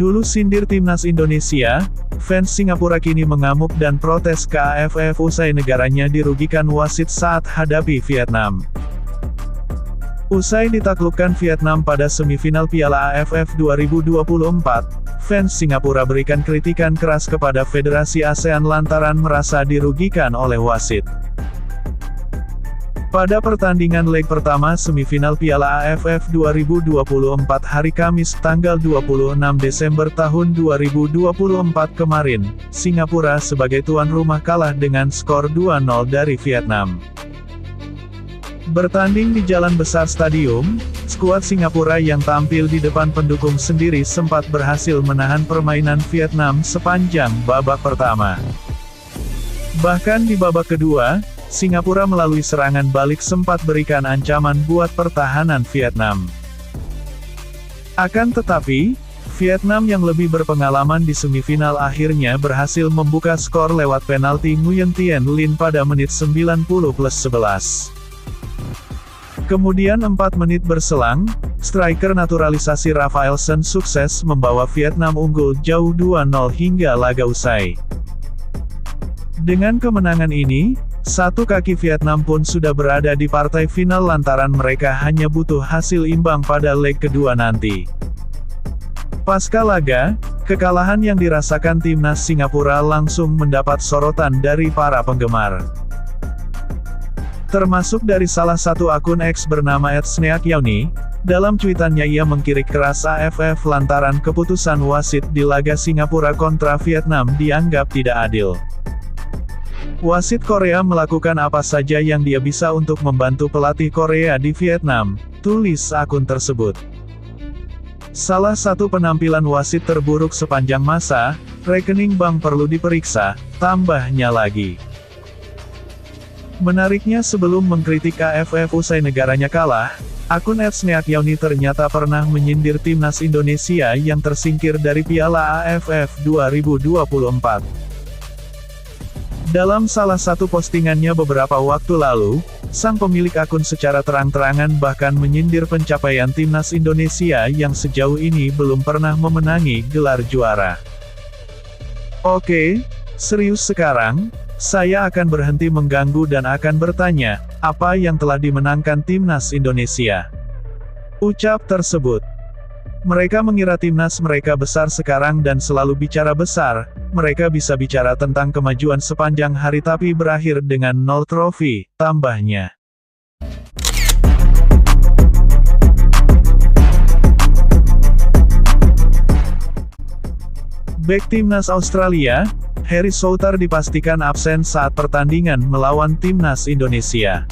Dulu sindir timnas Indonesia, fans Singapura kini mengamuk dan protes ke AFF usai negaranya dirugikan wasit saat hadapi Vietnam. Usai ditaklukkan Vietnam pada semifinal Piala AFF 2024, fans Singapura berikan kritikan keras kepada Federasi ASEAN lantaran merasa dirugikan oleh wasit. Pada pertandingan leg pertama semifinal Piala AFF 2024 hari Kamis tanggal 26 Desember tahun 2024 kemarin, Singapura sebagai tuan rumah kalah dengan skor 2-0 dari Vietnam. Bertanding di Jalan Besar Stadium, skuad Singapura yang tampil di depan pendukung sendiri sempat berhasil menahan permainan Vietnam sepanjang babak pertama. Bahkan di babak kedua, Singapura melalui serangan balik sempat berikan ancaman buat pertahanan Vietnam. Akan tetapi, Vietnam yang lebih berpengalaman di semifinal akhirnya berhasil membuka skor lewat penalti Nguyen Tien Linh pada menit 90+11. Kemudian 4 menit berselang, striker naturalisasi Rafaelson sukses membawa Vietnam unggul jauh 2-0 hingga laga usai. Dengan kemenangan ini, satu kaki Vietnam pun sudah berada di partai final lantaran mereka hanya butuh hasil imbang pada leg kedua nanti. Pasca laga, kekalahan yang dirasakan timnas Singapura langsung mendapat sorotan dari para penggemar. Termasuk dari salah satu akun X bernama @sneakyauni, dalam cuitannya ia mengkritik keras AFF lantaran keputusan wasit di laga Singapura kontra Vietnam dianggap tidak adil. Wasit Korea melakukan apa saja yang dia bisa untuk membantu pelatih Korea di Vietnam, tulis akun tersebut. Salah satu penampilan wasit terburuk sepanjang masa, rekening bank perlu diperiksa, tambahnya lagi. Menariknya sebelum mengkritik AFF usai negaranya kalah, akun @sneakyauni ternyata pernah menyindir timnas Indonesia yang tersingkir dari Piala AFF 2024. Dalam salah satu postingannya beberapa waktu lalu, sang pemilik akun secara terang-terangan bahkan menyindir pencapaian timnas Indonesia yang sejauh ini belum pernah memenangi gelar juara. Oke, serius sekarang, saya akan berhenti mengganggu dan akan bertanya, apa yang telah dimenangkan timnas Indonesia? Ucap tersebut. Mereka mengira timnas mereka besar sekarang dan selalu bicara besar, mereka bisa bicara tentang kemajuan sepanjang hari tapi berakhir dengan 0 trofi, tambahnya. Bek timnas Australia, Harry Souttar dipastikan absen saat pertandingan melawan timnas Indonesia.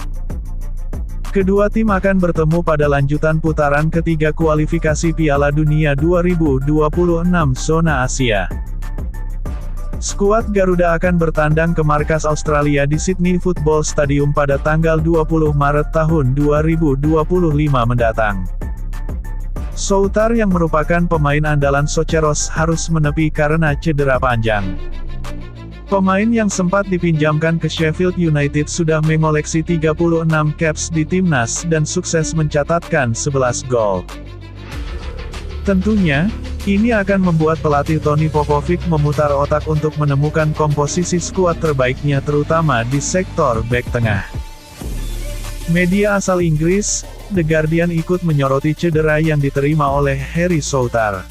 Kedua tim akan bertemu pada lanjutan putaran ketiga kualifikasi Piala Dunia 2026 zona Asia. Skuad Garuda akan bertandang ke markas Australia di Sydney Football Stadium pada tanggal 20 Maret tahun 2025 mendatang. Souttar yang merupakan pemain andalan Socheros harus menepi karena cedera panjang. Pemain yang sempat dipinjamkan ke Sheffield United sudah mengoleksi 36 caps di timnas dan sukses mencatatkan 11 gol. Tentunya, ini akan membuat pelatih Tony Popovic memutar otak untuk menemukan komposisi skuad terbaiknya terutama di sektor bek tengah. Media asal Inggris, The Guardian ikut menyoroti cedera yang diterima oleh Harry Souttar.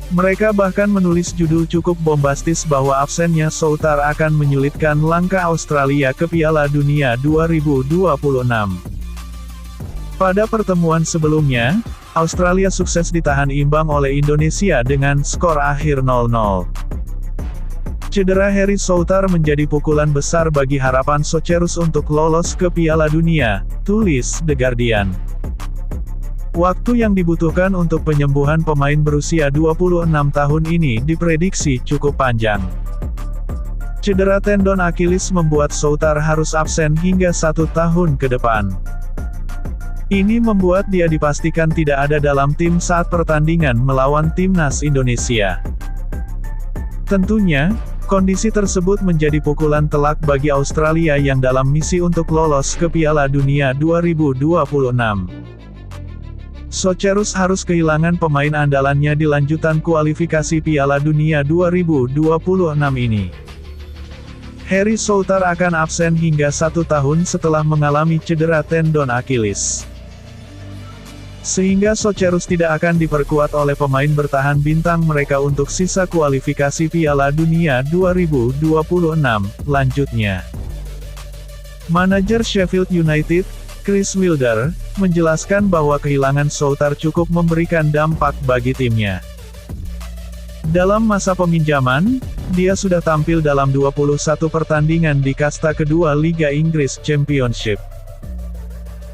Mereka bahkan menulis judul cukup bombastis bahwa absennya Souttar akan menyulitkan langkah Australia ke Piala Dunia 2026. Pada pertemuan sebelumnya, Australia sukses ditahan imbang oleh Indonesia dengan skor akhir 0-0. Cedera Harry Souttar menjadi pukulan besar bagi harapan Socheros untuk lolos ke Piala Dunia, tulis The Guardian. Waktu yang dibutuhkan untuk penyembuhan pemain berusia 26 tahun ini diprediksi cukup panjang. Cedera tendon Achilles membuat Souttar harus absen hingga 1 tahun ke depan. Ini membuat dia dipastikan tidak ada dalam tim saat pertandingan melawan timnas Indonesia. Tentunya, kondisi tersebut menjadi pukulan telak bagi Australia yang dalam misi untuk lolos ke Piala Dunia 2026. Socherus harus kehilangan pemain andalannya di lanjutan kualifikasi Piala Dunia 2026 ini. Harry Souttar akan absen hingga 1 tahun setelah mengalami cedera tendon Achilles. Sehingga Socherus tidak akan diperkuat oleh pemain bertahan bintang mereka untuk sisa kualifikasi Piala Dunia 2026, lanjutnya. Manajer Sheffield United, Chris Wilder, menjelaskan bahwa kehilangan Souttar cukup memberikan dampak bagi timnya. Dalam masa peminjaman, dia sudah tampil dalam 21 pertandingan di kasta kedua Liga Inggris Championship.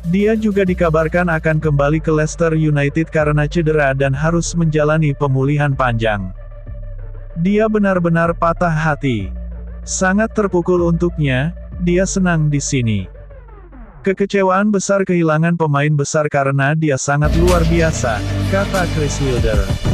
Dia juga dikabarkan akan kembali ke Leicester United karena cedera dan harus menjalani pemulihan panjang. Dia benar-benar patah hati. Sangat terpukul untuknya, dia senang di sini. Kekecewaan besar kehilangan pemain besar karena dia sangat luar biasa, kata Chris Wilder.